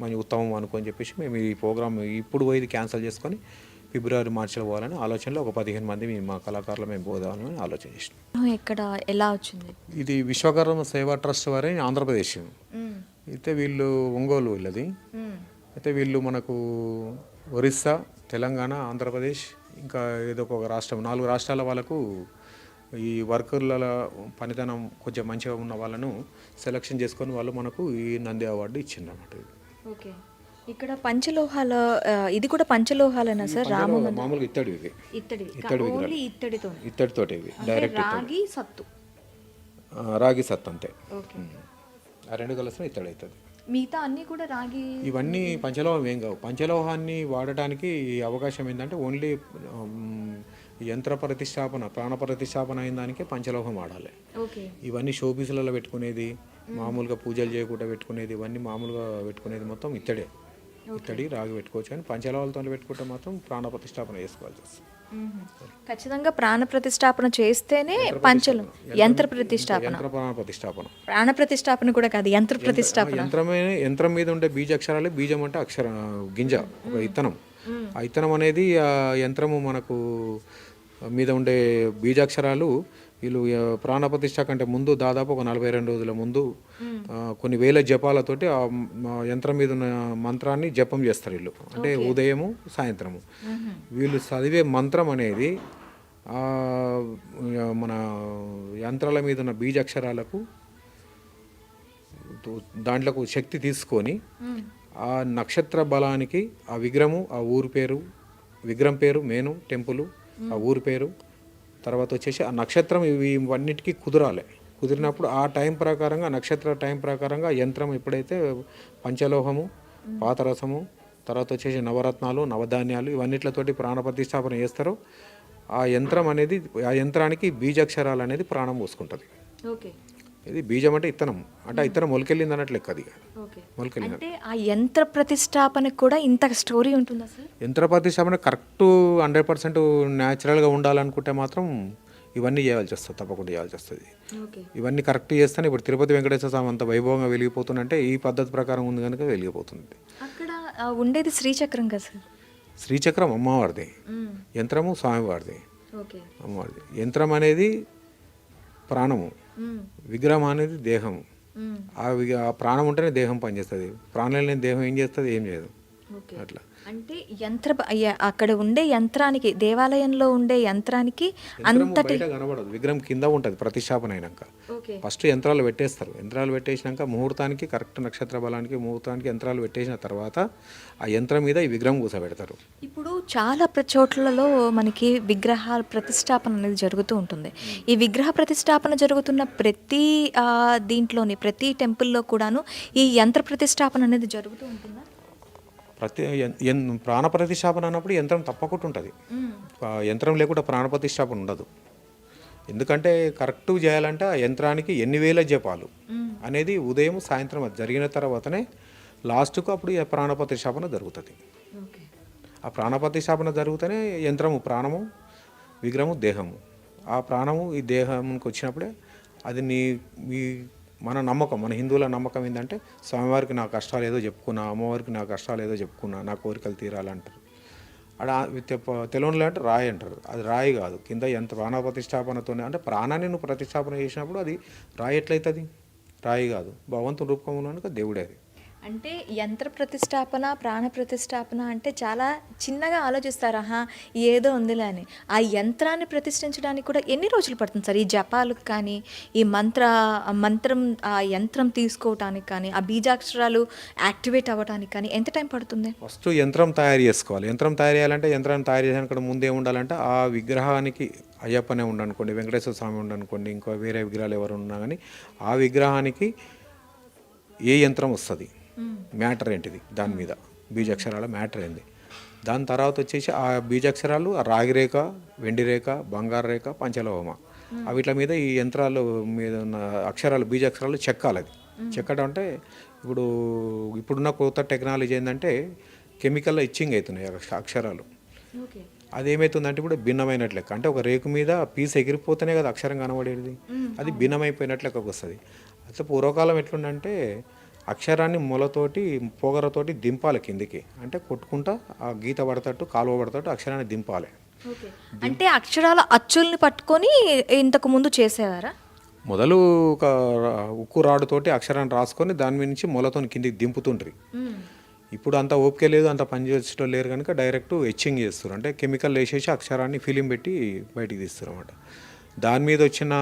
మంచి ఉత్తమం అనుకొని చెప్పేసి మేము ఈ ప్రోగ్రామ్ ఇప్పుడు పోయి క్యాన్సిల్ చేసుకొని ఫిబ్రవరి మార్చిలో పోవాలని ఆలోచనలో ఒక 15 మంది మా కళాకారులు మేము పోదామని ఆలోచన చేసినాం. ఇక్కడ ఎలా వచ్చింది? ఇది విశ్వకర్మ సేవా ట్రస్ట్ వారి ఆంధ్రప్రదేశ్, అయితే వీళ్ళు ఒంగోలు వీళ్ళది. అయితే వీళ్ళు మనకు ఒరిస్సా, తెలంగాణ, ఆంధ్రప్రదేశ్, ఇంకా ఏదో ఒక రాష్ట్రం, 4 రాష్ట్రాల వాళ్ళకు ఈ వర్కర్ల పనితనం కొంచెం మంచిగా ఉన్న వాళ్ళను సెలెక్షన్ చేసుకొని వాళ్ళు మనకు ఈ నంది అవార్డు ఇచ్చిండ్రు అన్నమాట. ఓకే, ఇక్కడ పంచలోహాల, ఇది కూడా పంచలోహాలేనా సార్? మామూలుగా ఇత్తడితోటి ఇవి డైరెక్ట్ రాగి సత్తు అంతే, ఆ 2 కలిసిన ఇత్తడి అవుతుంది. మిగతా అన్నీ కూడా రాగి, ఇవన్నీ పంచలోహం ఏం కావు. పంచలోహాన్ని వాడటానికి అవకాశం ఏంటంటే ఓన్లీ యంత్ర ప్రతిష్టాపన, ప్రాణ ప్రతిష్టాపన అయిన దానికే పంచలోహం వాడాలి. ఇవన్నీ షోపీసులలో పెట్టుకునేది, మామూలుగా పూజలు చేయకుండా పెట్టుకునేది, ఇవన్నీ మామూలుగా పెట్టుకునేది మొత్తం ఇత్తడి రాగి పెట్టుకోవచ్చు. కానీ పంచలోహాలతో పెట్టుకుంటే మాత్రం ప్రాణ ప్రతిష్టాపన చేసుకోవాల్సి వస్తుంది. ఖచ్చితంగా ప్రాణ ప్రతిష్టాపన చేస్తేనే పంచలు యంత్ర ప్రతిష్టాపన, యంత్ర ప్రతిష్టాపన. ప్రాణ ప్రతిష్టాపన కూడా కాదు, యంత్ర ప్రతిష్టాపన. యంత్రం మీద ఉండే బీజాక్షరాలే, బీజం అంటే గింజ, ఒక ఇత్తనం. ఆ ఇత్తనం అనేది ఆ యంత్రము మనకు మీద ఉండే బీజాక్షరాలు వీళ్ళు ప్రాణప్రతిష్ఠ కంటే ముందు దాదాపు ఒక 42 రోజుల ముందు కొన్ని వేల జపాలతోటి ఆ యంత్రం మీద ఉన్న మంత్రాన్ని జపం చేస్తారు వీళ్ళు. అంటే ఉదయము సాయంత్రము వీళ్ళు చదివే మంత్రం అనేది మన యంత్రాల మీద ఉన్న బీజాక్షరాలకు దాంట్లోకి శక్తి తీసుకొని ఆ నక్షత్ర బలానికి ఆ విగ్రహము, ఆ ఊరు పేరు, విగ్రహం పేరు, మెయిన్ టెంపుల్, ఆ ఊరి పేరు, తర్వాత వచ్చేసి ఆ నక్షత్రం, ఇవన్నిటికీ కుదరాలి. కుదిరినప్పుడు ఆ టైం ప్రకారంగా, నక్షత్ర టైం ప్రకారంగా యంత్రం ఎప్పుడైతే పంచలోహము, పాతరసము, తర్వాత వచ్చేసి నవరత్నాలు, నవధాన్యాలు ఇవన్నిట్లతోటి ప్రాణప్రతిష్టాపన చేస్తారో ఆ యంత్రం అనేది, ఆ యంత్రానికి బీజాక్షరాలు అనేది ప్రాణం పోసుకుంటుంది. ఓకే. ఇది బీజం అంటే ఇత్తనం, అంటే ఆ ఇత్తనం మొలకెళ్ళింది అన్నట్లు లెక్క. అది మొలకెళ్ళింది అంటే ఆ యంత్ర ప్రతిష్టాపనకు కూడా ఇంత స్టోరీ ఉంటుందా సార్? యంత్ర ప్రతిష్టాపన కరెక్ట్ 100% న్యాచురల్గా ఉండాలనుకుంటే మాత్రం ఇవన్నీ చేయాల్సి వస్తుంది, తప్పకుండా చేయాల్సి వస్తుంది. ఇవన్నీ కరెక్ట్ చేస్తేనే ఇప్పుడు తిరుపతి వెంకటేశ్వర స్వామి అంత వైభవంగా వెలిగిపోతుందంటే ఈ పద్ధతి ప్రకారం ఉంది కనుక వెలిగిపోతుంది. అక్కడ ఉండేది శ్రీచక్రం కదా సార్? శ్రీచక్రం అమ్మవారిది, యంత్రము స్వామివారిది. అమ్మవారిది. యంత్రం అనేది ప్రాణము, విగ్రహం అనేది దేహము. ఆ ప్రాణం ఉంటేనే దేహం పనిచేస్తుంది. ప్రాణం లేని దేహం ఏం చేస్తుంది? ఏం చేయదు. అట్లా అంటే అక్కడ ఉండే యంత్రానికి, దేవాలయంలో ఉండే యంత్రానికి అంతటి కనబడదు, విగ్రహం కింద ఉంటుంది. ప్రతిష్టాపన అయినాక ఫస్ట్ యంత్రాలు పెట్టేస్తారు. యంత్రాలు పెట్టేసినాక ముహూర్తానికి, కరెక్ట్ నక్షత్ర బలానికి ముహూర్తానికి యంత్రాలు పెట్టేసిన తర్వాత ఆ యంత్రం మీద ఈ విగ్రహం కూర్చోబెడతారు. ఇప్పుడు చాలా చోట్లలో మనకి విగ్రహాల ప్రతిష్టాపన అనేది జరుగుతూ ఉంటుంది. ఈ విగ్రహ ప్రతిష్టాపన జరుగుతున్న ప్రతి దీంట్లోని, ప్రతి టెంపుల్లో కూడాను ఈ యంత్ర ప్రతిష్టాపన అనేది జరుగుతూ ఉంటుందా? ప్రాణ ప్రతిష్టాపన అన్నప్పుడు యంత్రం తప్పకుండా ఉంటుంది. యంత్రం లేకుండా ప్రాణ ప్రతిష్టాపన ఉండదు. ఎందుకంటే కరెక్ట్ చేయాలంటే ఆ యంత్రానికి ఎన్ని వేల జపాలు అనేది ఉదయం సాయంత్రం అది జరిగిన తర్వాతనే లాస్ట్కు అప్పుడు ప్రాణ ప్రతిష్టాపన జరుగుతుంది. ఆ ప్రాణ ప్రతిష్టాపన జరుగుతూనే యంత్రము ప్రాణము, విగ్రహము దేహము. ఆ ప్రాణము ఈ దేహానికి వచ్చినప్పుడే అది మీ మన నమ్మకం, మన హిందువుల నమ్మకం ఏంటంటే స్వామివారికి నా కష్టాలు ఏదో చెప్పుకున్నా, అమ్మవారికి నా కష్టాలు ఏదో చెప్పుకున్నా, నా కోరికలు తీరాలంటారు. అలా తెలుగులో అంటే రాయి అంటారు. అది రాయి కాదు, కింద ఎంత ప్రాణ ప్రతిష్టాపనతోనే, అంటే ప్రాణాన్ని నువ్వు ప్రతిష్టాపన చేసినప్పుడు అది రాయి ఎట్లయితుంది? రాయి కాదు, భగవంతుని రూపంలో దేవుడే. అది అంటే యంత్ర ప్రతిష్టాపన, ప్రాణ ప్రతిష్టాపన అంటే చాలా చిన్నగా ఆలోచిస్తారు, ఏదో ఉందిలే అని. ఆ యంత్రాన్ని ప్రతిష్ఠించడానికి కూడా ఎన్ని రోజులు పడుతుంది సార్? ఈ జపాలకు కానీ, ఈ మంత్రం ఆ యంత్రం తీసుకోవటానికి కానీ, ఆ బీజాక్షరాలు యాక్టివేట్ అవ్వడానికి కానీ ఎంత టైం పడుతుంది? ఫస్ట్ యంత్రం తయారు చేసుకోవాలి. యంత్రం తయారు చేయాలంటే, యంత్రాన్ని తయారు చేయడానికి ముందే ఉండాలంటే ఆ విగ్రహానికి అయ్యప్పనే ఉండనుకోండి, వెంకటేశ్వర స్వామి ఉండనుకోండి, ఇంకా వేరే విగ్రహాలు ఎవరు ఉన్నా కానీ ఆ విగ్రహానికి ఏ యంత్రం వస్తుంది, మ్యాటర్ ఏంటిది, దాని మీద బీజాక్షరాల మ్యాటర్ ఏంది. దాని తర్వాత వచ్చేసి ఆ బీజాక్షరాలు ఆ రాగి రేఖ, వెండి రేఖ, బంగారు రేఖ, పంచలోహమ వీటి మీద ఈ యంత్రాలు మీద ఉన్న అక్షరాలు, బీజాక్షరాలు చెక్కాలి. అది చెక్కడం అంటే ఇప్పుడున్న కొత్త టెక్నాలజీ ఏంటంటే కెమికల్ ఇచ్చింగ్ అవుతున్నాయి అక్షరాలు. అదేమవుతుందంటే ఇప్పుడు భిన్నమైనట్లు లెక్క. అంటే ఒక రేకు మీద పీస్ ఎగిరిపోతేనే కదా అక్షరం కనబడేది, అది భిన్నమైపోయినట్లు లెక్కకు వస్తుంది. అట్లా పూర్వకాలం ఎట్లుందంటే అక్షరాన్ని మొలతోటి, పొగరతోటి దింపాలి కిందికి. అంటే కొట్టుకుంటా ఆ గీత పడతట్టు, కాలువ పడతట్టు అక్షరాన్ని దింపాలి. అంటే అక్షరాల అచ్చుల్ని పట్టుకొని ఇంతకు ముందు చేసేవారా? మొదలు ఒక ఉక్కు రాడుతోటి అక్షరాన్ని రాసుకొని దాని మీద నుంచి మొలతో కిందికి దింపుతుండ్రి. ఇప్పుడు అంత ఓపిక లేదు, అంత పని చేసేటో లేరు కనుక డైరెక్ట్ ఎచ్చింగ్ చేస్తారు. అంటే కెమికల్ వేసేసి అక్షరాన్ని ఫిలిం పెట్టి బయటికి తీస్తారు అన్నమాట. దాని మీద వచ్చిన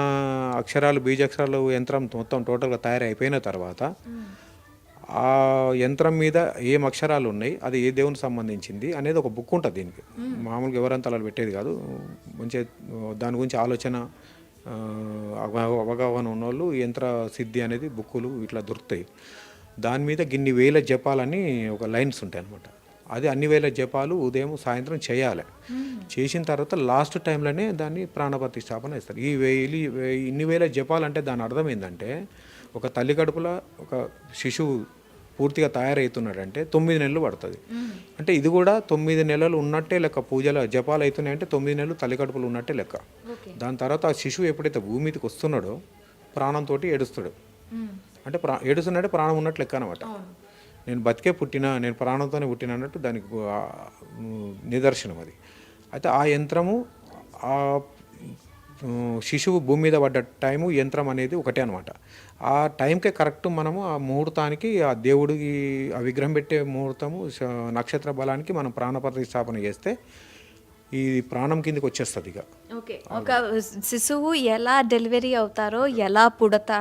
అక్షరాలు, బీజాక్షరాలు యంత్రం మొత్తం టోటల్గా తయారైపోయిన తర్వాత ఆ యంత్రం మీద ఏం అక్షరాలు ఉన్నాయి, అది ఏ దేవునికి సంబంధించింది అనేది ఒక బుక్ ఉంటుంది. దీనికి మామూలుగా ఎవరంతా అలా పెట్టేది కాదు. మంచిగా దాని గురించి ఆలోచన, అవగాహన ఉన్నోళ్ళు యంత్ర సిద్ధి అనేది బుక్కులు ఇట్లా దొరుకుతాయి. దాని మీద గిన్ని వేల జపాలని ఒక లైన్స్ ఉంటాయి అన్నమాట. అది అన్ని వేల జపాలు ఉదయం సాయంత్రం చేయాలి. చేసిన తర్వాత లాస్ట్ టైంలోనే దాన్ని ప్రాణప్రతిష్టాపన ఇస్తారు. ఇన్ని వేల జపాలు అంటే దాని అర్థం ఏంటంటే ఒక తల్లి కడుపులో ఒక శిశువు పూర్తిగా తయారవుతున్నాడంటే 9 నెలలు పడుతుంది. అంటే ఇది కూడా 9 నెలలు ఉన్నట్టే లెక్క. పూజల జపాలు అవుతున్నాయంటే 9 నెలలు తల్లికడుపులు ఉన్నట్టే లెక్క. దాని తర్వాత ఆ శిశువు ఎప్పుడైతే భూమి మీదకి వస్తున్నాడో ప్రాణంతో ఏడుస్తాడు. అంటే ఏడుస్తున్నాడే ప్రాణం ఉన్నట్టు లెక్క అనమాట. నేను బతికే పుట్టినా, నేను ప్రాణంతోనే పుట్టిన అన్నట్టు దానికి నిదర్శనం అది. అయితే ఆ యంత్రము ఆ శిశువు భూమి మీద పడ్డ టైము యంత్రం అనేది ఒకటే అనమాట. ఆ టైంకే కరెక్ట్ మనము ఆ ముహూర్తానికి ఆ దేవుడికి ఆ విగ్రహం పెట్టే ముహూర్తము నక్షత్ర బలానికి మనం ప్రాణప్రతిష్ఠాపన చేస్తే ఈ ప్రాణం కిందకి వచ్చేస్తుంది ఇక. ఓకే, ఒక శిశువు ఎలా డెలివరీ అవుతారో, ఎలా పుడతాడో